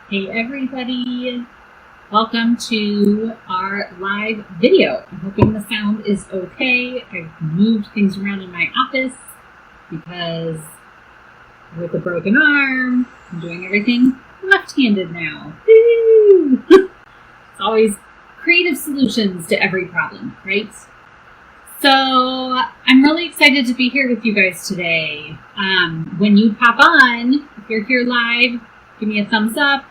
Hey everybody, welcome to our live video. I'm hoping the sound is okay. I've moved things around in my office because with a broken arm, I'm doing everything left-handed now. Woo! It's always creative solutions to every problem, right? So I'm really excited to be here with you guys today. When you pop on, if you're here live, give me a thumbs up.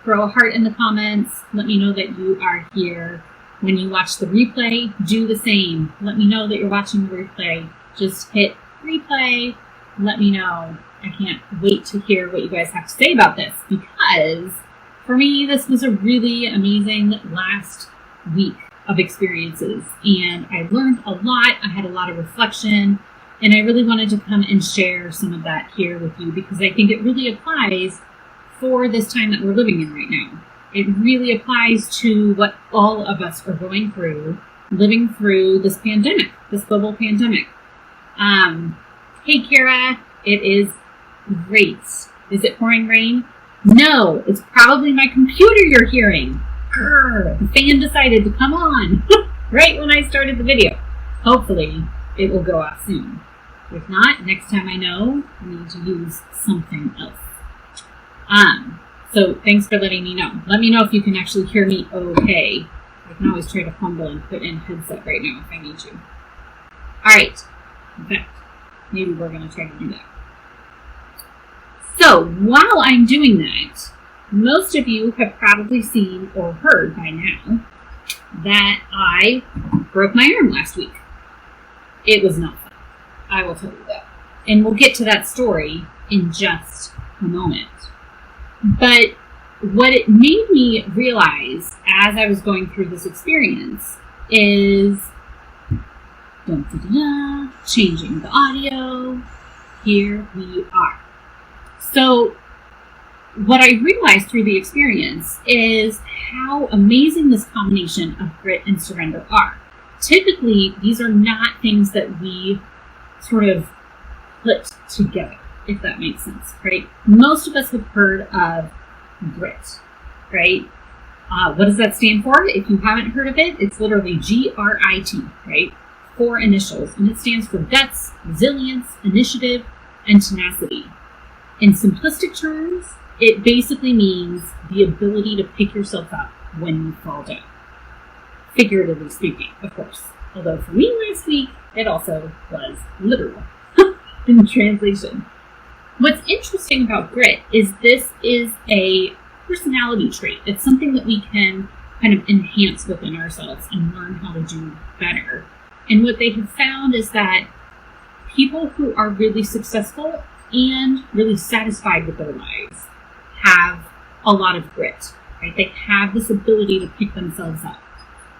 Throw a heart in the comments. Let me know that you are here. When you watch the replay, do the same. Let me know that you're watching the replay. Just hit replay. Let me know. I can't wait to hear what you guys have to say about this because for me, this was a really amazing last week of experiences and I learned a lot. I had a lot of reflection and I really wanted to come and share some of that here with you because I think it really applies for this time that we're living in right now. It really applies to what all of us are going through, living through this pandemic, this global pandemic. Hey Kara, it is great. Is it pouring rain? No, it's probably my computer you're hearing. Grr, the fan decided to come on right when I started the video. Hopefully it will go off soon. If not, next time I know I need to use something else. So thanks for letting me know. Let me know if you can actually hear me okay. I can always try to fumble and put in headset right now if I need to. All right. In fact, maybe we're going to try to do that. So while I'm doing that, most of you have probably seen or heard by now that I broke my arm last week. It was not fun. I will tell you that. And we'll get to that story in just a moment. But what it made me realize as I was going through this experience is changing the audio. Here we are. So what I realized through the experience is how amazing this combination of grit and surrender are. Typically, these are not things that we sort of put together, if that makes sense, right? Most of us have heard of grit, right? What does that stand for? If you haven't heard of it, it's literally GRIT, right? 4 initials, and it stands for guts, resilience, initiative, and tenacity. In simplistic terms, it basically means the ability to pick yourself up when you fall down. Figuratively speaking, of course. Although for me last week, it also was literal in translation. What's interesting about grit is this is a personality trait. It's something that we can kind of enhance within ourselves and learn how to do better. And what they have found is that people who are really successful and really satisfied with their lives have a lot of grit, right? They have this ability to pick themselves up.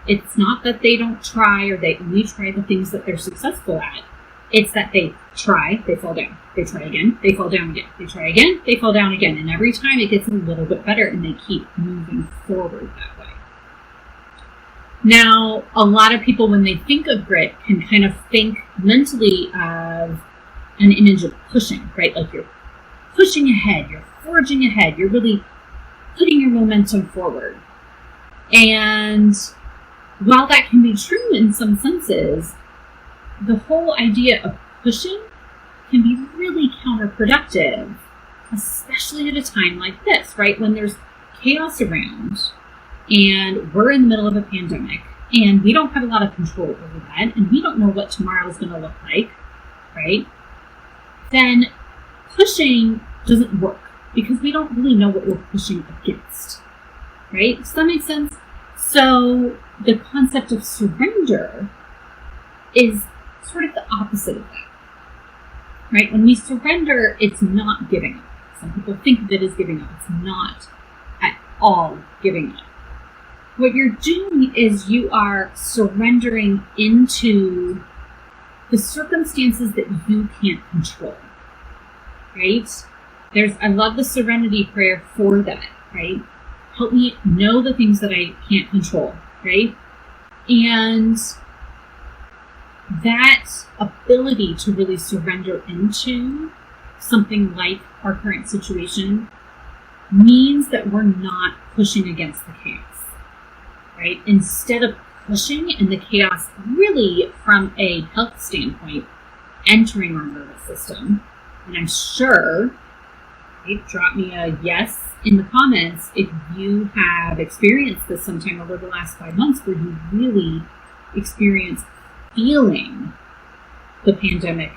It's not that they don't try or they only try the things that they're successful at. It's that they try, they fall down. They try again, they fall down again. They try again, they fall down again. And every time it gets a little bit better and they keep moving forward that way. Now, a lot of people, when they think of grit, can kind of think mentally of an image of pushing, right? Like you're pushing ahead, you're forging ahead, you're really putting your momentum forward. And while that can be true in some senses, the whole idea of pushing can be really counterproductive, especially at a time like this, right? When there's chaos around and we're in the middle of a pandemic and we don't have a lot of control over that and we don't know what tomorrow is going to look like, right? Then pushing doesn't work because we don't really know what we're pushing against, right? Does that make sense? So the concept of surrender is sort of the opposite of that, right? When we surrender, it's not giving up. Some people think of it as giving up. It's not at all giving up. What you're doing is you are surrendering into the circumstances that you can't control, right? I love the serenity prayer for that, right? Help me know the things that I can't control, right? And that ability to really surrender into something like our current situation means that we're not pushing against the chaos, right? Instead of pushing and the chaos really from a health standpoint entering our nervous system, and I'm sure, right, drop me a yes in the comments if you have experienced this sometime over the last 5 months where you really experienced feeling the pandemic,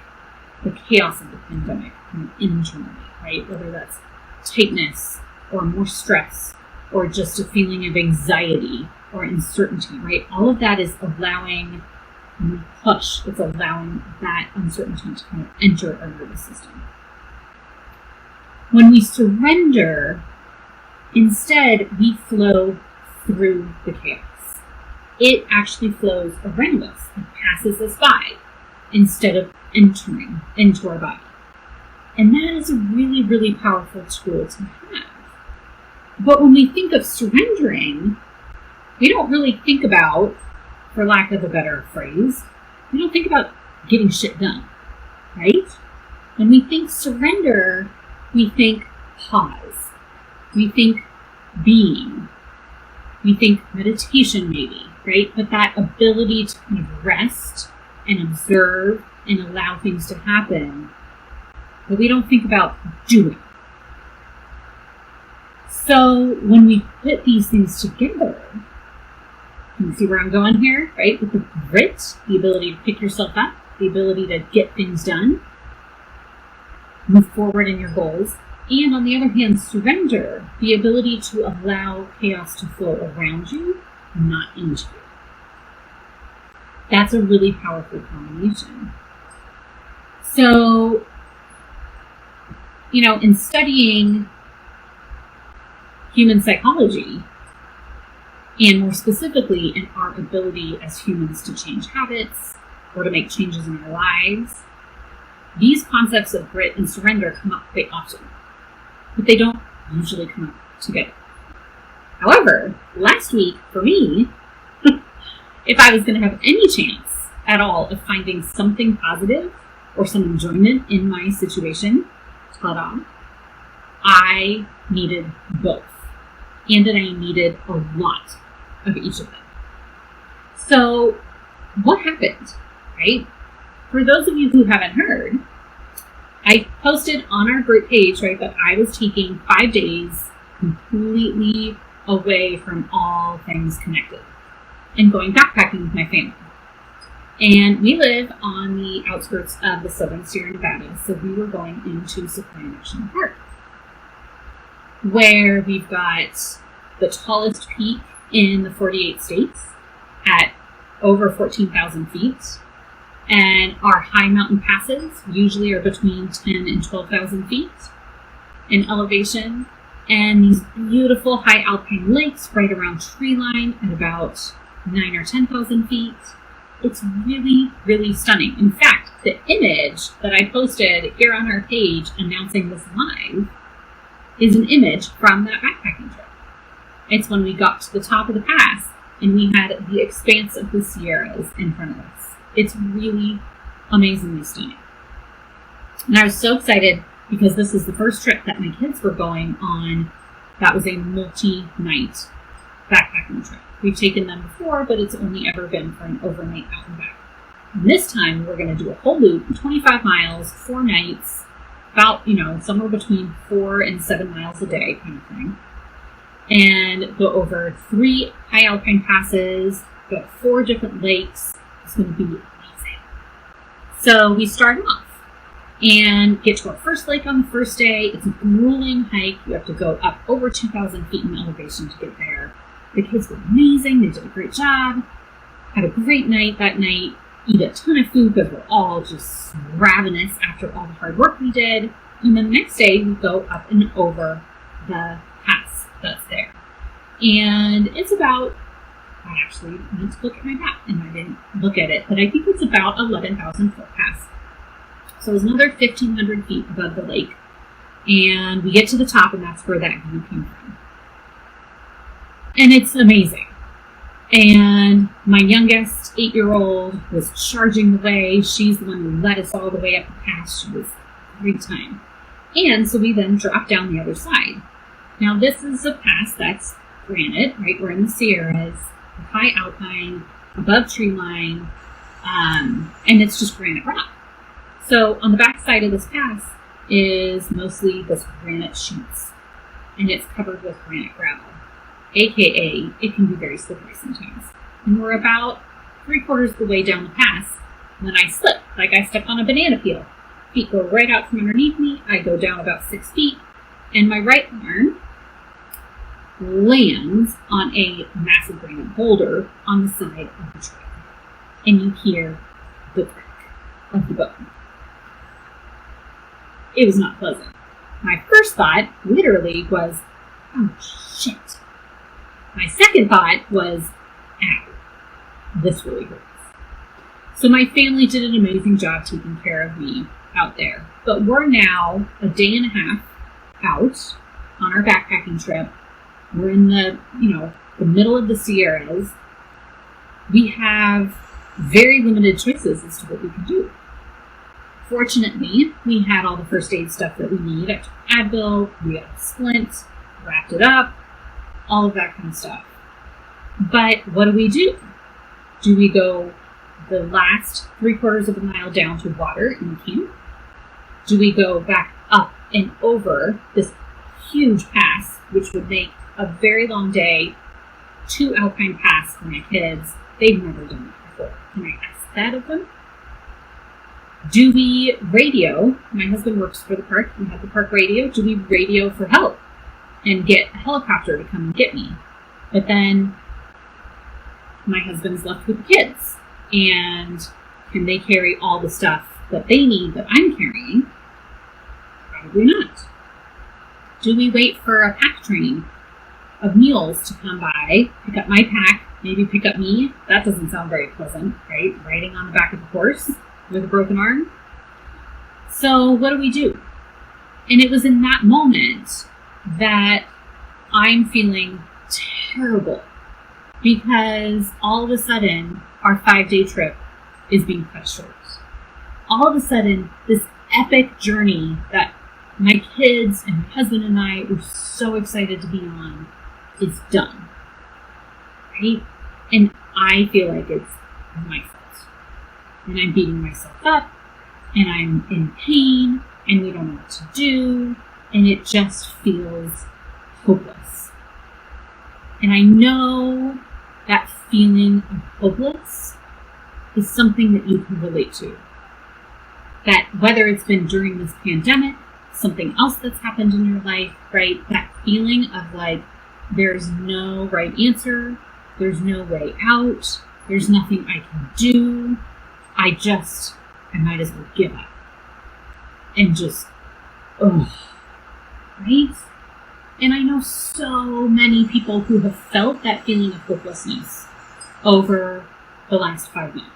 the chaos of the pandemic internally, right? Whether that's tightness or more stress or just a feeling of anxiety or uncertainty, right? All of that is allowing, when we push, it's allowing that uncertainty to kind of enter our nervous system. When we surrender, instead, we flow through the chaos. It actually flows around us and passes us by instead of entering into our body. And that is a really, really powerful tool to have. But when we think of surrendering, we don't really think about, for lack of a better phrase, we don't think about getting shit done, right? When we think surrender, we think pause. We think being. We think meditation maybe, right? But that ability to kind of rest and observe and allow things to happen, but we don't think about doing. So when we put these things together, you see where I'm going here, right? With the grit, the ability to pick yourself up, the ability to get things done, move forward in your goals, and on the other hand, surrender, the ability to allow chaos to flow around you, not into you. That's a really powerful combination. So, in studying human psychology, and more specifically in our ability as humans to change habits or to make changes in our lives, these concepts of grit and surrender come up quite often, but they don't usually come up together. However, last week for me, if I was going to have any chance at all of finding something positive or some enjoyment in my situation, I needed both. And that I needed a lot of each of them. So what happened, right? For those of you who haven't heard, I posted on our group page, right, that I was taking 5 days completely away from all things connected and going backpacking with my family. And we live on the outskirts of the southern Sierra Nevada, so we were going into Sequoia National Park, where we've got the tallest peak in the 48 states at over 14,000 feet. And our high mountain passes usually are between 10 and 12,000 feet in elevation. And these beautiful high alpine lakes right around tree line at about 9 or 10,000 feet. It's really, really stunning. In fact, the image that I posted here on our page announcing this live is an image from that backpacking trip. It's when we got to the top of the pass and we had the expanse of the Sierras in front of us. It's really amazingly stunning. And I was so excited because this is the first trip that my kids were going on. That was a multi-night backpacking trip. We've taken them before, but it's only ever been for an overnight out and back. And this time we're going to do a whole loop, 25 miles, 4 nights, about, somewhere between 4 and 7 miles a day kind of thing. And go over 3 high alpine passes, go 4 different lakes. It's going to be amazing. So we start off and get to our first lake on the first day. It's a grueling hike. You have to go up over 2,000 feet in elevation to get there. The kids were amazing. They did a great job. Had a great night that night. Eat a ton of food because we're all just ravenous after all the hard work we did. And then the next day we go up and over the pass that's there. And it's about, I actually need to look at my map and I didn't look at it, but I think it's about 11,000 foot pass. So it's another 1,500 feet above the lake. And we get to the top and that's where that view came from. And it's amazing. And my youngest 8-year-old was charging the way. She's the one who led us all the way up the pass. She was a great time. And so we then dropped down the other side. Now, this is a pass that's granite, right? We're in the Sierras, high alpine, above tree line, and it's just granite rock. So on the back side of this pass is mostly this granite sheets, and it's covered with granite gravel, aka it can be very slippery sometimes. And we're about 3/4 of the way down the pass when I slip, like I step on a banana peel. Feet go right out from underneath me. I go down about 6 feet, and my right arm lands on a massive granite boulder on the side of the trail. And you hear the crack of the bone. It was not pleasant. My first thought, literally, was, oh shit. My second thought was, ow, this really hurts. So my family did an amazing job taking care of me out there. But we're now a day and a half out on our backpacking trip. We're in the middle of the Sierras. We have very limited choices as to what we can do. Fortunately, we had all the first aid stuff that we need. I took Advil, we had a splint, wrapped it up, all of that kind of stuff. But what do? Do we go the last 3/4 of a mile down to water in camp? Do we go back up and over this huge pass, which would make a very long day, 2 alpine pass for my kids? They've never done that before. Can I ask that of them? Do we radio? My husband works for the park. We have the park radio. Do we radio for help and get a helicopter to come and get me? But then my husband's left with the kids. And can they carry all the stuff that they need that I'm carrying? Probably not. Do we wait for a pack train of mules to come by, pick up my pack, maybe pick up me? That doesn't sound very pleasant, right? Riding on the back of a horse with a broken arm. So what do? And it was in that moment that I'm feeling terrible, because all of a sudden our 5-day trip is being cut short. All of a sudden, this epic journey that my kids and my husband and I were so excited to be on is done, right? And I feel like it's my fault. And I'm beating myself up, and I'm in pain, and we don't know what to do, and it just feels hopeless. And I know that feeling of hopeless is something that you can relate to. That whether it's been during this pandemic, something else that's happened in your life, right? That feeling of like, there's no right answer, there's no way out, there's nothing I can do, I might as well give up. And just, right? And I know so many people who have felt that feeling of hopelessness over the last 5 months.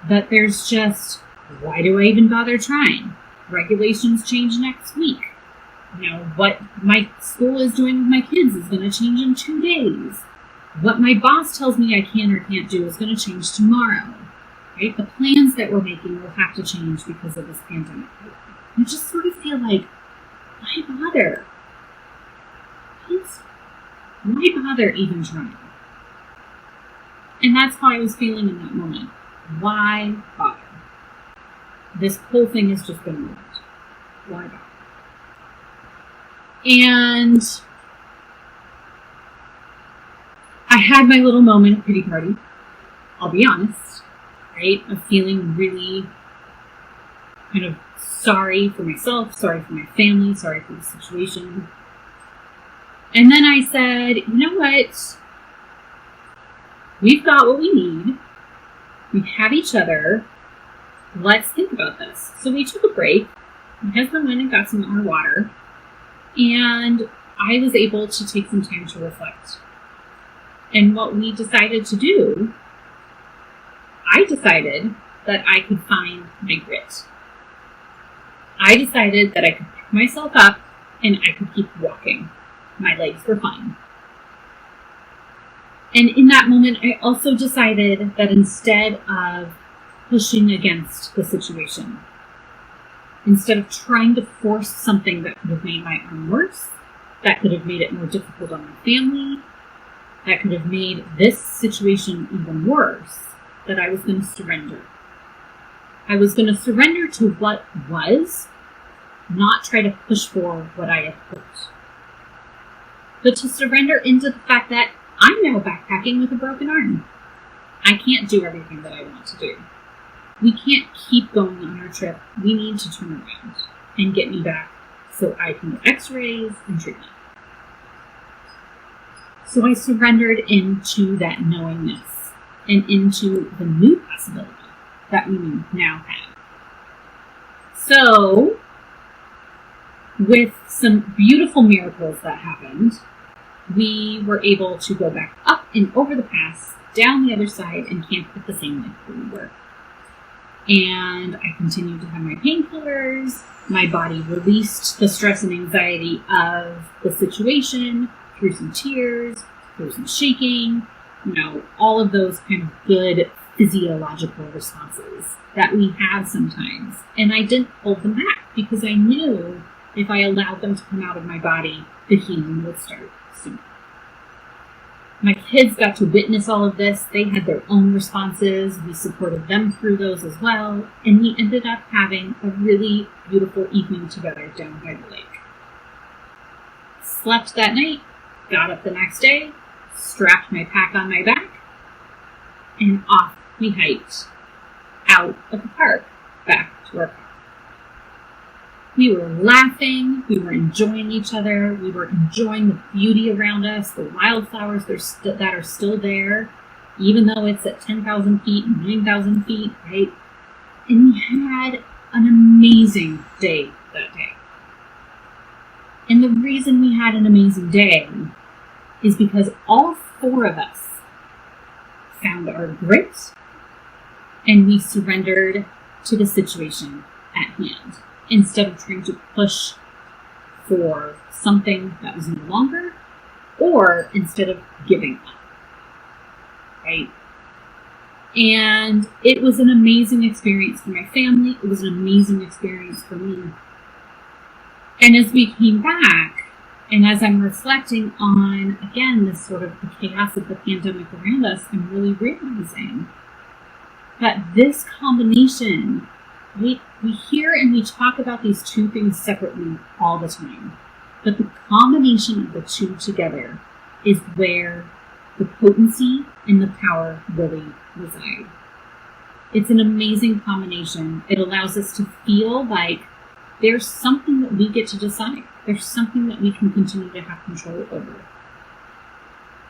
But there's just, why do I even bother trying? Regulations change next week. What my school is doing with my kids is going to change in 2 days. What my boss tells me I can or can't do is going to change tomorrow. Right? The plans that we're making will have to change because of this pandemic. You just sort of feel like, why bother? Why bother even trying? And that's how I was feeling in that moment. Why bother? This whole thing has just been ruined. Why bother? And I had my little moment of pity party, I'll be honest, right? Of feeling really kind of sorry for myself, sorry for my family, sorry for the situation. And then I said, you know what? We've got what we need. We have each other. Let's think about this. So we took a break. My husband went and got some more water. And I was able to take some time to reflect. And what we decided to do, I decided that I could find my grit. I decided that I could pick myself up and I could keep walking. My legs were fine. And in that moment, I also decided that instead of pushing against the situation, instead of trying to force something that would have made my arm worse, That could have made it more difficult on my family. That could have made this situation even worse, that I was going to surrender. I was going to surrender to what was, not try to push for what I had hoped. But to surrender into the fact that I'm now backpacking with a broken arm. I can't do everything that I want to do. We can't keep going on our trip. We need to turn around and get me back so I can get x-rays and treatment. So I surrendered into that knowingness and into the new possibility that we now had. So, with some beautiful miracles that happened, we were able to go back up and over the pass, down the other side, and camp at the same lake where we were. And I continued to have my painkillers. My body released the stress and anxiety of the situation through some tears, through some shaking, all of those kind of good physiological responses that we have sometimes. And I didn't hold them back because I knew if I allowed them to come out of my body, the healing would start soon. My kids got to witness all of this. They had their own responses. We supported them through those as well. And we ended up having a really beautiful evening together down by the lake. Slept that night, got up the next day, strapped my pack on my back, and off we hiked out of the park back to our car. We were laughing, we were enjoying each other, we were enjoying the beauty around us, the wildflowers that are still there, even though it's at 10,000 feet and 9,000 feet, right? And we had an amazing day that day. And the reason we had an amazing day is because all four of us found our grit and we surrendered to the situation at hand instead of trying to push for something that was no longer, or instead of giving up, right? And it was an amazing experience for my family. It was an amazing experience for me. And as we came back, and as I'm reflecting on, again, this sort of the chaos of the pandemic around us, I'm really realizing that this combination, we hear and we talk about these two things separately all the time, but the combination of the two together is where the potency and the power really reside. It's an amazing combination. It allows us to feel like there's something that we get to decide. There's something that we can continue to have control over.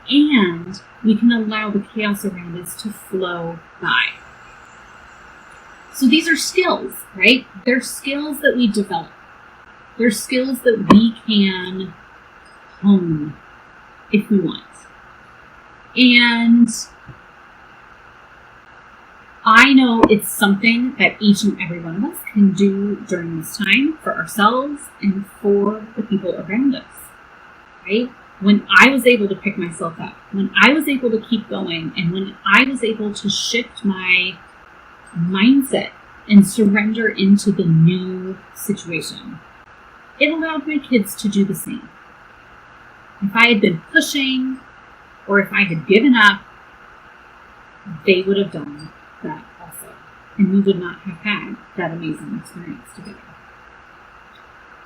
And we can allow the chaos around us to flow by. So these are skills, right? They're skills that we develop. They're skills that we can hone if we want. And I know it's something that each and every one of us can do during this time for ourselves and for the people around us, right? When I was able to pick myself up, when I was able to keep going, and when I was able to shift my mindset and surrender into the new situation, it allowed my kids to do the same. If I had been pushing, or if I had given up, they would have done that also. And we would not have had that amazing experience together.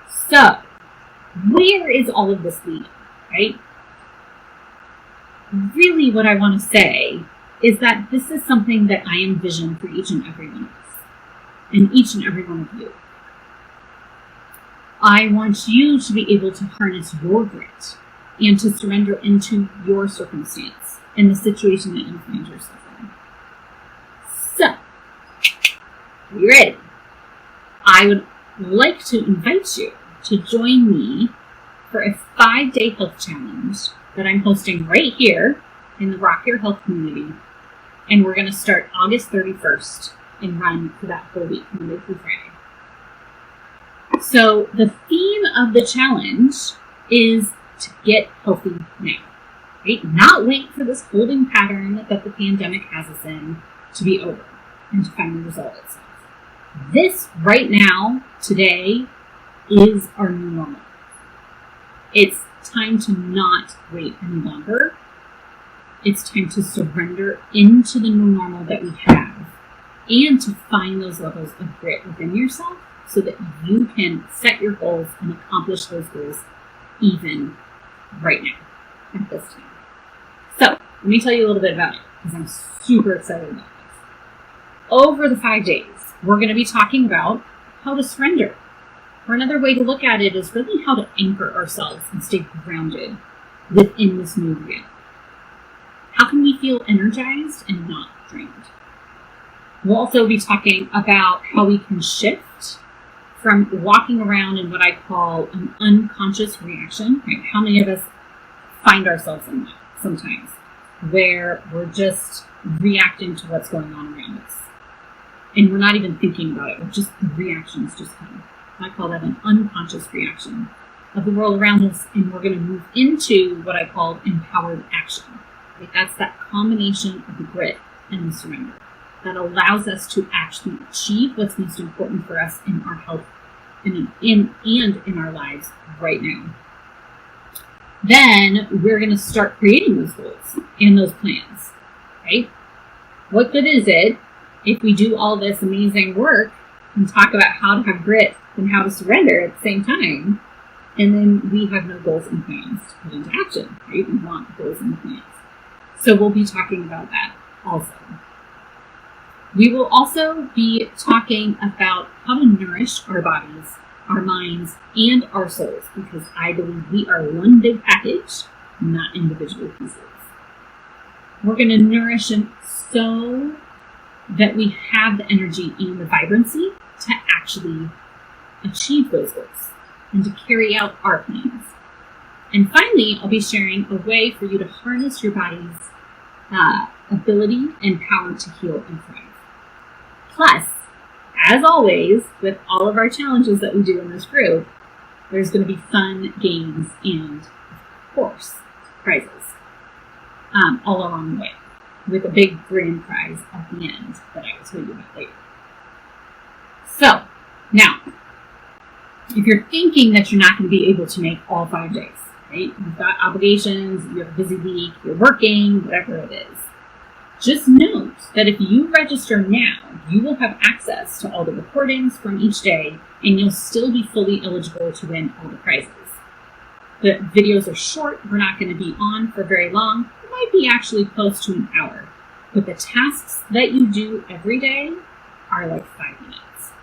So, where is all of this leading, right? Really what I want to say is that this is something that I envision for each and every one of us, and each and every one of you. I want you to be able to harness your grit and to surrender into your circumstance and the situation that you find yourself in. So, are you ready? I would like to invite you to join me for a 5-day health challenge that I'm hosting right here in the Rock Your Health community. And we're going to start August 31st and run for that whole week, Monday through Friday. So the theme of the challenge is to get healthy now, right? Not wait for this holding pattern that the pandemic has us in to be over and to finally resolve itself. This right now, today, is our new normal. It's time to not wait any longer. It's time to surrender into the new normal that we have and to find those levels of grit within yourself so that you can set your goals and accomplish those goals even right now at this time. So let me tell you a little bit about it because I'm super excited about this. Over the 5 days, we're going to be talking about how to surrender. Or another way to look at it is really how to anchor ourselves and stay grounded within this new reality. How can we feel energized and not drained? We'll also be talking about how we can shift from walking around in what I call an unconscious reaction. Right? How many of us find ourselves in that sometimes, where we're just reacting to what's going on around us. And we're not even thinking about it. We're just, the reactions just come. I call that an unconscious reaction of the world around us. And we're going to move into what I call empowered action. Right? That's that combination of the grit and the surrender that allows us to actually achieve what's most important for us in our health and in our lives right now. Then we're going to start creating those goals and those plans, right? What good is it if we do all this amazing work and talk about how to have grit and how to surrender at the same time, and then we have no goals and plans to put into action, right? We want goals and plans. So we'll be talking about that also. We will also be talking about how to nourish our bodies, our minds, and our souls, because I believe we are one big package, not individual pieces. We're going to nourish them so that we have the energy and the vibrancy to actually achieve those goals and to carry out our plans. And finally, I'll be sharing a way for you to harness your body's ability and power to heal and thrive. Plus, as always, with all of our challenges that we do in this group, there's going to be fun games and, of course, prizes all along the way, with a big grand prize at the end that I will tell you about later. So, now, if you're thinking that you're not going to be able to make all 5 days, right? You've got obligations, you have a busy week, you're working, whatever it is, just note that if you register now, you will have access to all the recordings from each day, and you'll still be fully eligible to win all the prizes. The videos are short. We're not going to be on for very long. It might be actually close to an hour. But the tasks that you do every day are like 5 minutes.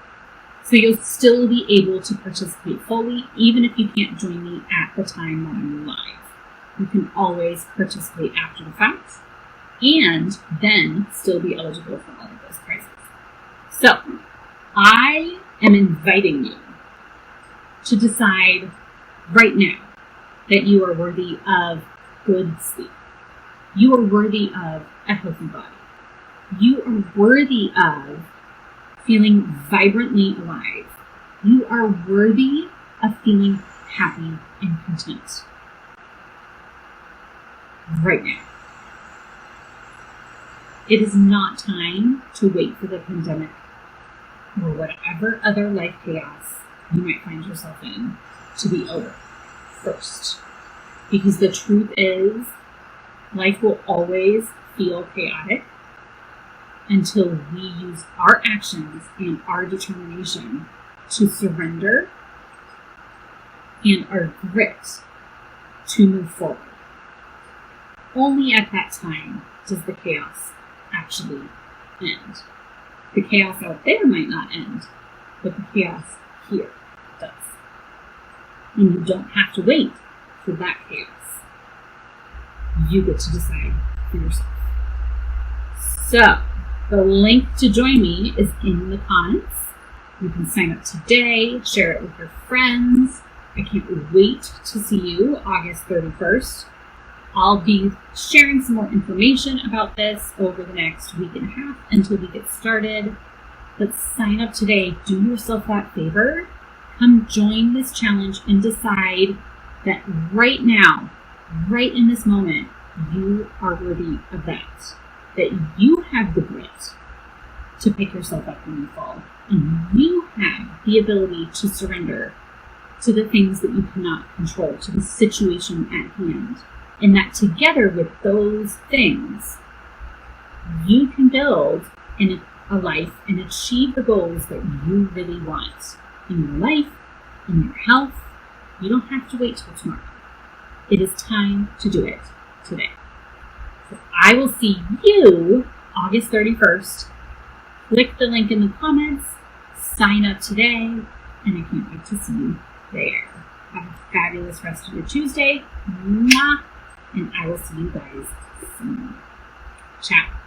So you'll still be able to participate fully, even if you can't join me at the time when I'm live. You can always participate after the fact, and then still be eligible for all of those prizes. So, I am inviting you to decide right now that you are worthy of good sleep. You are worthy of a healthy body. You are worthy of feeling vibrantly alive. You are worthy of feeling happy and content right now. It is not time to wait for the pandemic or whatever other life chaos you might find yourself in to be over first. Because the truth is, life will always feel chaotic until we use our actions and our determination to surrender and our grit to move forward. Only at that time does the chaos actually end. The chaos out there might not end, but the chaos here does. And you don't have to wait for that chaos. You get to decide for yourself. So, the link to join me is in the comments. You can sign up today, share it with your friends. I can't wait to see you August 31st. I'll be sharing some more information about this over the next week and a half until we get started. But sign up today. Do yourself that favor. Come join this challenge and decide that right now, right in this moment, you are worthy of that. That you have the grit to pick yourself up when you fall. And you have the ability to surrender to the things that you cannot control, to the situation at hand. And that together with those things, you can build a life and achieve the goals that you really want in your life, in your health. You don't have to wait till tomorrow. It is time to do it today. So I will see you August 31st. Click the link in the comments, sign up today, and I can't wait to see you there. Have a fabulous rest of your Tuesday. Mwah! And I will see you guys soon. Ciao.